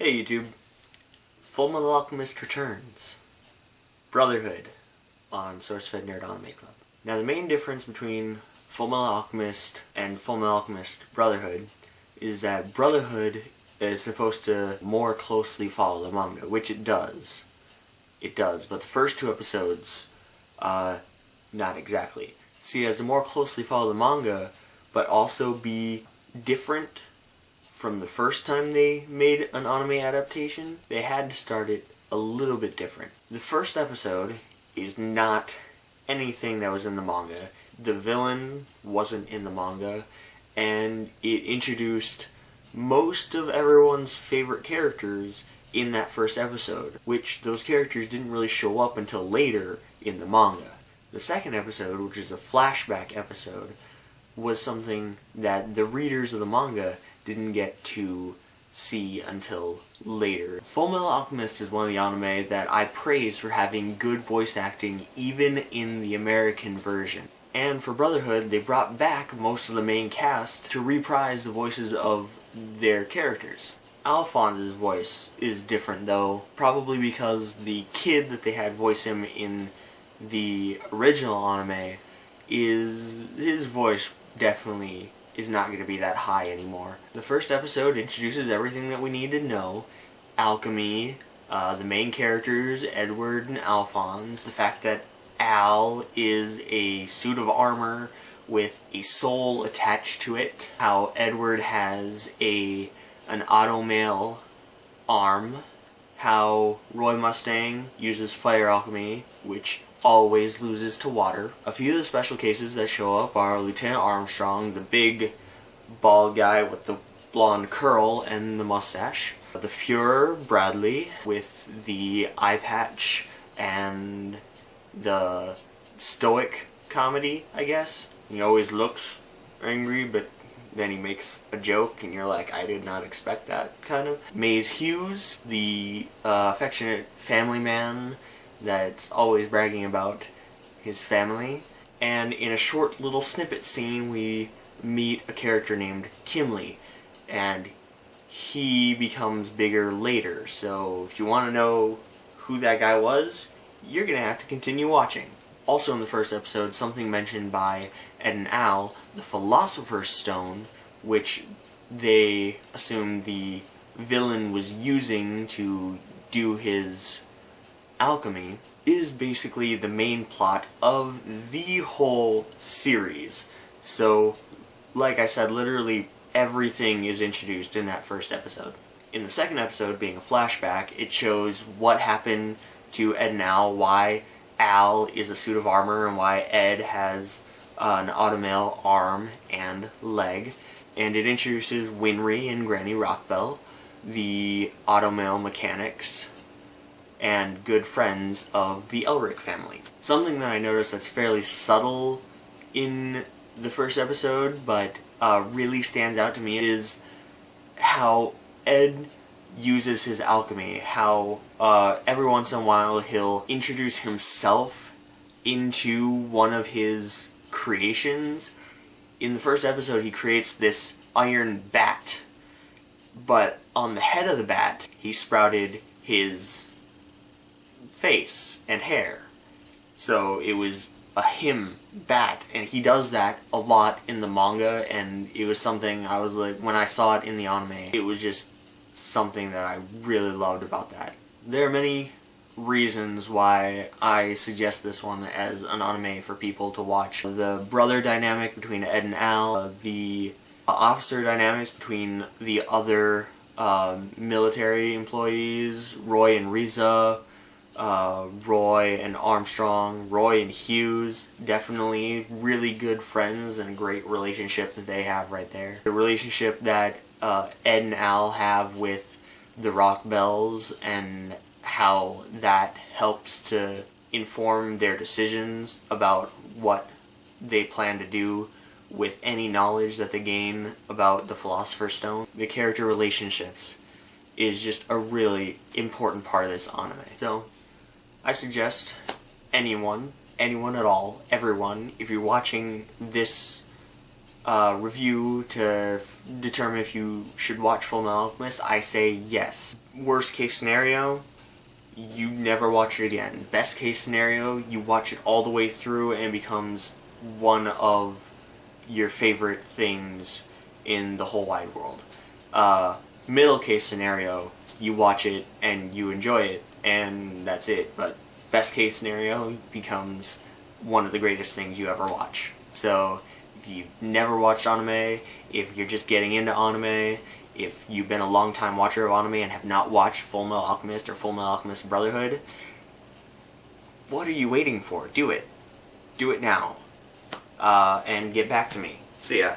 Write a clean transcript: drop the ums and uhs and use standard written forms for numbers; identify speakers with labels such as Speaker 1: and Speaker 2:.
Speaker 1: Hey YouTube, Fullmetal Alchemist returns. Brotherhood on SourceFed Nerd Anime Club. Now the main difference between Fullmetal Alchemist and Fullmetal Alchemist Brotherhood is that Brotherhood is supposed to more closely follow the manga, which it does. It does, but the first two episodes, not exactly. See, as to more closely follow the manga, but also be different from the first time they made an anime adaptation, they had to start it a little bit different. The first episode is not anything that was in the manga. The villain wasn't in the manga, and it introduced most of everyone's favorite characters in that first episode, which those characters didn't really show up until later in the manga. The second episode, which is a flashback episode, was something that the readers of the manga didn't get to see until later. Fullmetal Alchemist is one of the anime that I praise for having good voice acting even in the American version. And for Brotherhood, they brought back most of the main cast to reprise the voices of their characters. Alphonse's voice is different though, probably because the kid that they had voice him in the original anime his voice definitely is not going to be that high anymore. The first episode introduces everything that we need to know. Alchemy, the main characters, Edward and Alphonse, the fact that Al is a suit of armor with a soul attached to it, how Edward has an automail arm, how Roy Mustang uses fire alchemy, which always loses to water. A few of the special cases that show up are Lieutenant Armstrong, the big bald guy with the blonde curl and the mustache, the Fuhrer Bradley with the eye patch and the stoic comedy, I guess. He always looks angry, but then he makes a joke and you're like, I did not expect that, kind of. Maze Hughes, the affectionate family man that's always bragging about his family. And in a short little snippet scene we meet a character named Kimley, and he becomes bigger later, so if you want to know who that guy was, you're gonna have to continue watching. Also in the first episode, something mentioned by Ed and Al, the Philosopher's Stone, which they assumed the villain was using to do his alchemy, is basically the main plot of the whole series. So, like I said, literally everything is introduced in that first episode. In the second episode, being a flashback, it shows what happened to Ed and Al, why Al is a suit of armor, and why Ed has an automail arm and leg. And it introduces Winry and Granny Rockbell, the automail mechanics, and good friends of the Elric family. Something that I noticed that's fairly subtle in the first episode, but really stands out to me, is how Ed uses his alchemy, how every once in a while he'll introduce himself into one of his creations. In the first episode he creates this iron bat, but on the head of the bat he sprouted his face and hair. So it was a him bat, and he does that a lot in the manga, and it was something I was like, when I saw it in the anime, it was just something that I really loved about that. There are many reasons why I suggest this one as an anime for people to watch. The brother dynamic between Ed and Al, the officer dynamics between the other military employees, Roy and Riza, Roy and Armstrong, Roy and Hughes, definitely really good friends and a great relationship that they have right there. The relationship that Ed and Al have with the Rockbells, and how that helps to inform their decisions about what they plan to do with any knowledge that they gain about the Philosopher's Stone. The character relationships is just a really important part of this anime. So I suggest anyone at all, everyone, if you're watching this review to determine if you should watch Full Metal Alchemist, I say yes. Worst case scenario, you never watch it again. Best case scenario, you watch it all the way through and it becomes one of your favorite things in the whole wide world. Middle case scenario, you watch it and you enjoy it, and that's it. But best case scenario becomes one of the greatest things you ever watch. So, if you've never watched anime, if you're just getting into anime, if you've been a long time watcher of anime and have not watched Full Metal Alchemist or Full Metal Alchemist Brotherhood, what are you waiting for? Do it. Do it now. And get back to me. See ya.